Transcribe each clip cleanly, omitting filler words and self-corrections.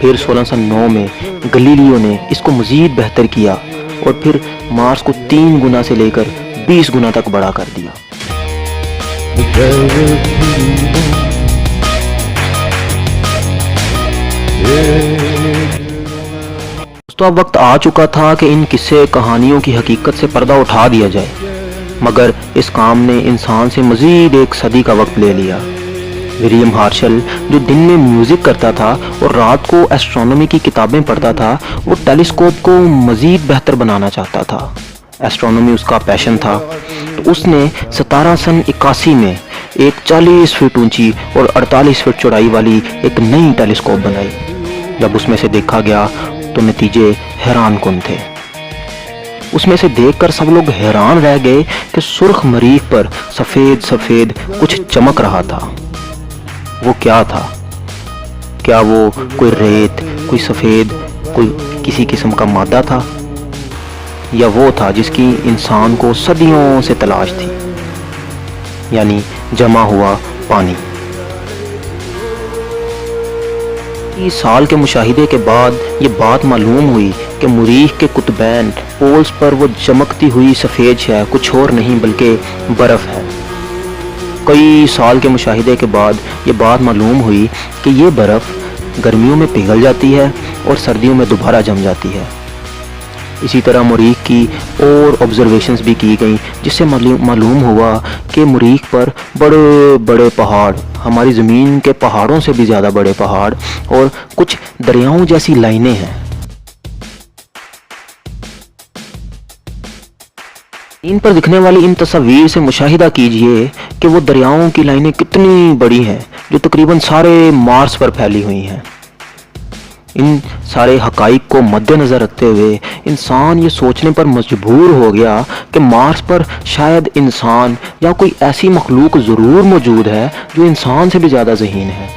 پھر 1609 میں گلیلیو نے اس کو مزید بہتر کیا اور پھر مارس کو 3 گنا سے لے کر 20 گنا تک بڑا کر دیا۔ تو اب وقت آ چکا تھا کہ ان قصے کہانیوں کی حقیقت سے پردہ اٹھا دیا جائے، مگر اس کام نے انسان سے مزید 1 صدی کا وقت لے لیا۔ ولیم ہارشل جو دن میں میوزک کرتا تھا اور رات کو ایسٹرونومی کی کتابیں پڑھتا تھا، وہ ٹیلیسکوپ کو مزید بہتر بنانا چاہتا تھا۔ ایسٹرونومی اس کا پیشن تھا، تو اس نے 17 سن 81 میں ایک 40 فٹ اونچی اور 48 فٹ چوڑائی والی ایک نئی ٹیلیسکوپ بنائی۔ جب اس میں سے دیکھا گیا تو نتیجے حیران کن تھے۔ اس میں سے دیکھ کر سب لوگ حیران رہ گئے کہ سرخ مریخ پر سفید سفید کچھ چمک رہا تھا۔ وہ کیا تھا؟ کیا وہ کوئی ریت، کوئی سفید، کوئی کسی قسم کا مادہ تھا، یا وہ تھا جس کی انسان کو صدیوں سے تلاش تھی، یعنی جمع ہوا پانی؟ 30 سال کے مشاہدے کے بعد یہ بات معلوم ہوئی کہ مریخ کے قطبین پولز پر وہ چمکتی ہوئی سفید شے کچھ اور نہیں بلکہ برف ہے۔ کئی سال کے مشاہدے کے بعد یہ بات معلوم ہوئی کہ یہ برف گرمیوں میں پگھل جاتی ہے اور سردیوں میں دوبارہ جم جاتی ہے۔ اسی طرح مریخ کی اور آبزرویشنز بھی کی گئیں، جس سے معلوم ہوا کہ مریخ پر بڑے بڑے پہاڑ، ہماری زمین کے پہاڑوں سے بھی زیادہ بڑے پہاڑ اور کچھ دریاؤں جیسی لائنیں ہیں۔ ان پر دکھنے والی ان تصاویر سے مشاہدہ کیجئے کہ وہ دریاؤں کی لائنیں کتنی بڑی ہیں، جو تقریباً سارے مارس پر پھیلی ہوئی ہیں۔ ان سارے حقائق کو مد نظر رکھتے ہوئے انسان یہ سوچنے پر مجبور ہو گیا کہ مارس پر شاید انسان یا کوئی ایسی مخلوق ضرور موجود ہے جو انسان سے بھی زیادہ ذہین ہے۔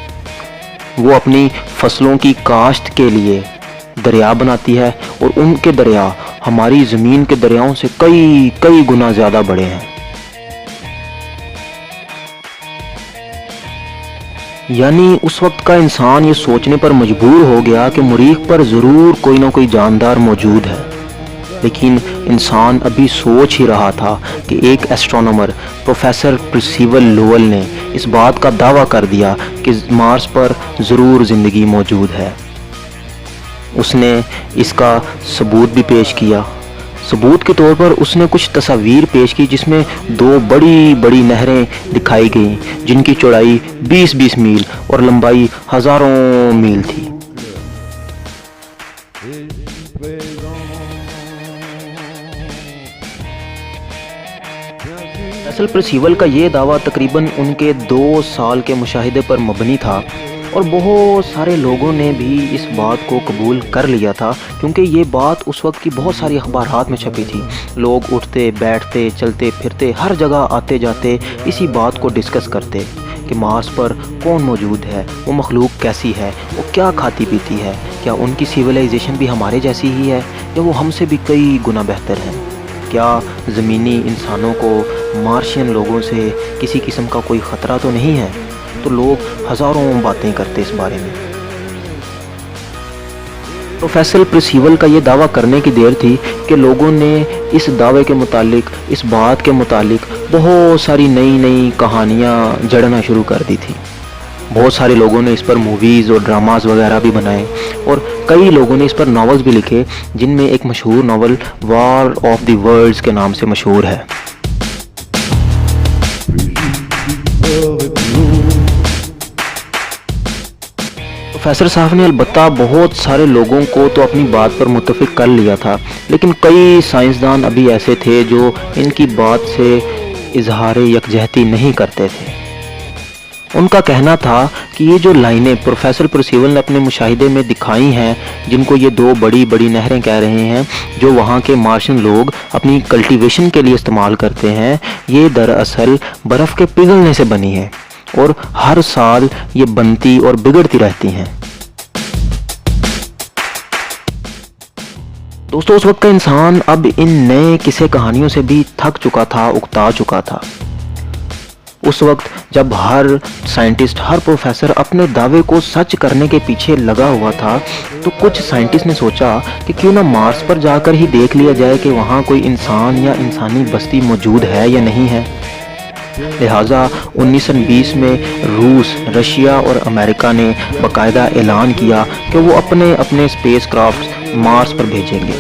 وہ اپنی فصلوں کی کاشت کے لیے دریا بناتی ہے اور ان کے دریا ہماری زمین کے دریاؤں سے کئی گنا زیادہ بڑے ہیں۔ یعنی اس وقت کا انسان یہ سوچنے پر مجبور ہو گیا کہ مریخ پر ضرور کوئی نہ کوئی جاندار موجود ہے، لیکن انسان ابھی سوچ ہی رہا تھا کہ ایک ایسٹرونومر پروفیسر پرسیول لوول نے اس بات کا دعویٰ کر دیا کہ مارس پر ضرور زندگی موجود ہے۔ اس نے اس کا ثبوت بھی پیش کیا۔ ثبوت کے طور پر اس نے کچھ تصاویر پیش کی جس میں 2 بڑی بڑی نہریں دکھائی گئیں جن کی چوڑائی 20 میل اور لمبائی ہزاروں میل تھی۔ پروفیسر پرسیول کا یہ دعویٰ تقریباً ان کے 2 سال کے مشاہدے پر مبنی تھا، اور بہت سارے لوگوں نے بھی اس بات کو قبول کر لیا تھا، کیونکہ یہ بات اس وقت کی بہت ساری اخبارات میں چھپی تھی۔ لوگ اٹھتے بیٹھتے چلتے پھرتے ہر جگہ آتے جاتے اسی بات کو ڈسکس کرتے کہ مارس پر کون موجود ہے، وہ مخلوق کیسی ہے، وہ کیا کھاتی پیتی ہے، کیا ان کی سیویلائزیشن بھی ہمارے جیسی ہی ہے یا وہ ہم سے بھی کئی گنا بہتر ہے، کیا زمینی انسانوں کو مارشین لوگوں سے کسی قسم کا کوئی خطرہ تو نہیں ہے۔ تو لوگ ہزاروں باتیں کرتے اس بارے میں۔ پروفیسر پرسیول کا یہ دعویٰ کرنے کی دیر تھی کہ لوگوں نے اس دعوے کے متعلق، اس بات کے متعلق بہت ساری نئی کہانیاں جڑنا شروع کر دی تھی۔ بہت سارے لوگوں نے اس پر موویز اور ڈراماز وغیرہ بھی بنائے، اور کئی لوگوں نے اس پر ناولز بھی لکھے، جن میں ایک مشہور novel war of the worlds کے نام سے مشہور ہے۔ پروفیسر صاحب نے البتہ بہت سارے لوگوں کو تو اپنی بات پر متفق کر لیا تھا، لیکن کئی سائنسدان ابھی ایسے تھے جو ان کی بات سے اظہار یکجہتی نہیں کرتے تھے۔ ان کا کہنا تھا کہ یہ جو لائنیں پروفیسر پرسیول نے اپنے مشاہدے میں دکھائی ہیں، جن کو یہ 2 بڑی نہریں کہہ رہے ہیں جو وہاں کے مارشین لوگ اپنی کلٹیویشن کے لیے استعمال کرتے ہیں، یہ دراصل برف کے پگھلنے سے بنی ہیں، اور ہر سال یہ بنتی اور بگڑتی رہتی ہیں۔ دوستو، اس وقت کا انسان اب ان نئے قصے کہانیوں سے بھی تھک چکا تھا، اکتا چکا تھا۔ اس وقت جب ہر سائنٹسٹ، ہر پروفیسر اپنے دعوے کو سچ کرنے کے پیچھے لگا ہوا تھا، تو کچھ سائنٹسٹ نے سوچا کہ کیوں نہ مارس پر جا کر ہی دیکھ لیا جائے کہ وہاں کوئی انسان یا انسانی بستی موجود ہے یا نہیں ہے۔ لہٰذا 1920 میں روس، رشیا اور امریکہ نے باقاعدہ اعلان کیا کہ وہ اپنے اسپیس کرافٹ مارس پر بھیجیں گے۔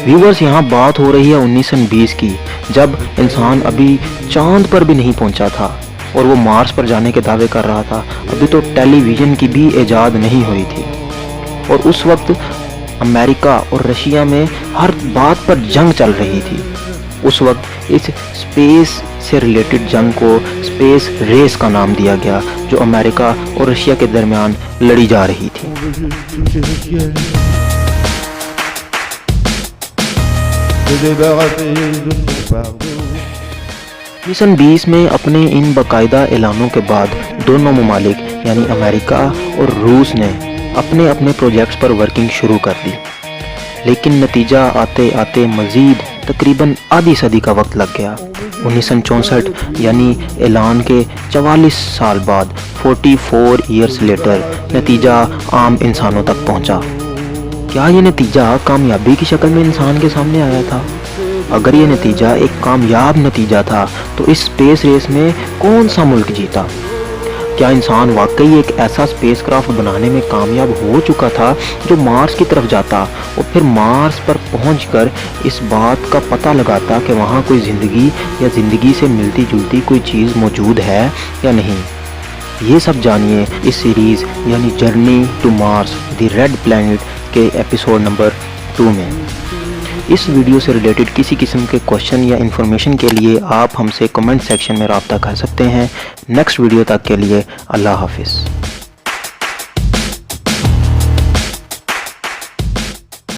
ویورز، یہاں بات ہو رہی ہے 1920 کی، جب انسان ابھی چاند پر بھی نہیں پہنچا تھا اور وہ مارس پر جانے کے دعوے کر رہا تھا۔ ابھی تو ٹیلی ویژن کی بھی ایجاد نہیں ہوئی تھی، اور اس وقت امریکہ اور رشیا میں ہر بات پر جنگ چل رہی تھی۔ اس وقت اس اسپیس سے ریلیٹڈ جنگ کو اسپیس ریس کا نام دیا گیا، جو امریکہ اور رشیا کے درمیان لڑی جا رہی تھی۔ 1920 میں اپنے ان باقاعدہ اعلانوں کے بعد دونوں ممالک یعنی امریکہ اور روس نے اپنے پروجیکٹس پر ورکنگ شروع کر دی، لیکن نتیجہ آتے آتے مزید تقریباً آدھی صدی کا وقت لگ گیا۔ 1964 یعنی اعلان کے 44 سال بعد 44 ایئرس لیٹر نتیجہ عام انسانوں تک پہنچا۔ کیا یہ نتیجہ کامیابی کی شکل میں انسان کے سامنے آیا تھا؟ اگر یہ نتیجہ ایک کامیاب نتیجہ تھا تو اس اسپیس ریس میں کون سا ملک جیتا؟ کیا انسان واقعی ایک ایسا اسپیس کرافٹ بنانے میں کامیاب ہو چکا تھا جو مارس کی طرف جاتا اور پھر مارس پر پہنچ کر اس بات کا پتہ لگاتا کہ وہاں کوئی زندگی یا زندگی سے ملتی جلتی کوئی چیز موجود ہے یا نہیں؟ یہ سب جانیے اس سیریز یعنی journey to Mars the red planet کے ایپیسوڈ نمبر 2 میں۔ اس ویڈیو سے ریلیٹڈ کسی قسم کے کوشچن یا انفارمیشن کے لیے آپ ہم سے کمنٹ سیکشن میں رابطہ کر سکتے ہیں۔ نیکسٹ ویڈیو تک کے لیے اللہ حافظ۔